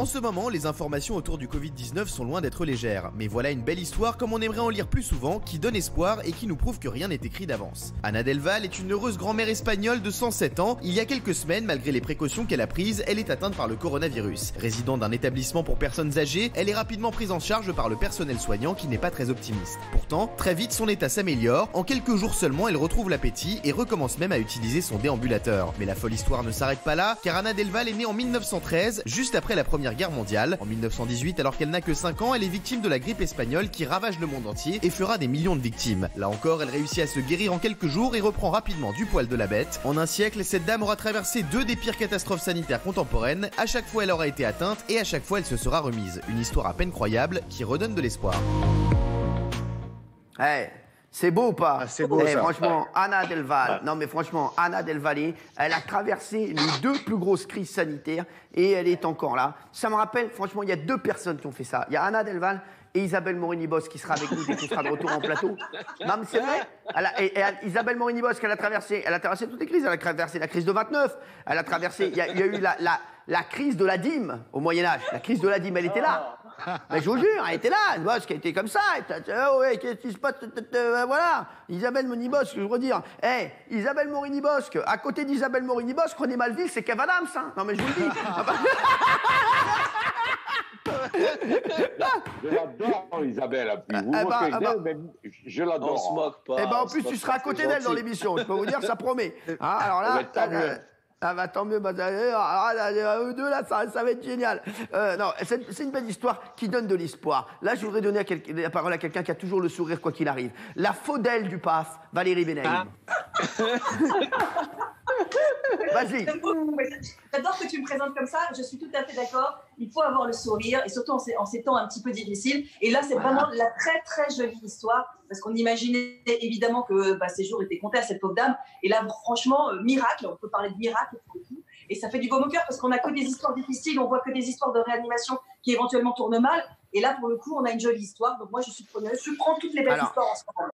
En ce moment, les informations autour du Covid-19 sont loin d'être légères, mais voilà une belle histoire comme on aimerait en lire plus souvent, qui donne espoir et qui nous prouve que rien n'est écrit d'avance. Ana del Val est une heureuse grand-mère espagnole de 107 ans. Il y a quelques semaines, malgré les précautions qu'elle a prises, elle est atteinte par le coronavirus. Résidant d'un établissement pour personnes âgées, elle est rapidement prise en charge par le personnel soignant qui n'est pas très optimiste. Pourtant, très vite son état s'améliore. En quelques jours seulement, elle retrouve l'appétit et recommence même à utiliser son déambulateur. Mais la folle histoire ne s'arrête pas là, car Ana del Val est née en 1913, juste après la Première Guerre mondiale. En 1918, alors qu'elle n'a que 5 ans, elle est victime de la grippe espagnole qui ravage le monde entier et fera des millions de victimes. Là encore, elle réussit à se guérir en quelques jours et reprend rapidement du poil de la bête. En un siècle, cette dame aura traversé 2 des pires catastrophes sanitaires contemporaines. À chaque fois, elle aura été atteinte et à chaque fois, elle se sera remise. Une histoire à peine croyable qui redonne de l'espoir. Hey, c'est beau ou pas? C'est beau, ça. Franchement, Ana del Val, non mais franchement, Ana del Valle, elle a traversé les 2 plus grosses crises sanitaires et elle est encore là. Ça me rappelle, franchement, il y a 2 personnes qui ont fait ça. Il y a Ana del Val et Isabelle Morini-Bosse qui sera avec nous dès qu'on sera de retour en plateau. Non mais c'est vrai. Isabelle Morini-Bosse, elle a traversé toutes les crises. Elle a traversé la crise de 29. Elle a traversé, il y a eu la crise de la dîme au Moyen-Âge. La crise de la dîme, elle était là. Mais je vous jure, elle était là, une bosse qui était comme ça. Oh ouais, qu'est-ce qui se passe? Voilà, Isabelle Morini-Bosque, je veux dire. Isabelle Morini-Bosque, à côté d'Isabelle Morini-Bosque, René Malville, c'est Kev Adams, hein. Non mais je vous le dis. Je l'adore, Isabelle. Je l'adore. On se moque pas. En plus, tu seras à côté d'elle dans l'émission. Je peux vous dire, ça promet. Hein, alors là, tant mieux. Eux deux, là, ça va être génial. Non, c'est une belle histoire qui donne de l'espoir. Là, je voudrais donner la parole à quelqu'un qui a toujours le sourire, quoi qu'il arrive. La Faudelle du PAF, Valérie Benaïm. Vas-y. J'adore que tu me présentes comme ça. Je suis tout à fait d'accord. Il faut avoir le sourire, et surtout en ces temps un petit peu difficiles. Et là, c'est vraiment la très, très jolie histoire. Parce qu'on imaginait évidemment que ces jours étaient comptés à cette pauvre dame. Et là, franchement, miracle. On peut parler de miracle pour le coup. Et ça fait du baume au cœur parce qu'on n'a que des histoires difficiles. On voit que des histoires de réanimation qui éventuellement tournent mal. Et là, pour le coup, on a une jolie histoire. Donc moi, je suis preneuse. Je prends toutes les belles histoires en ce moment.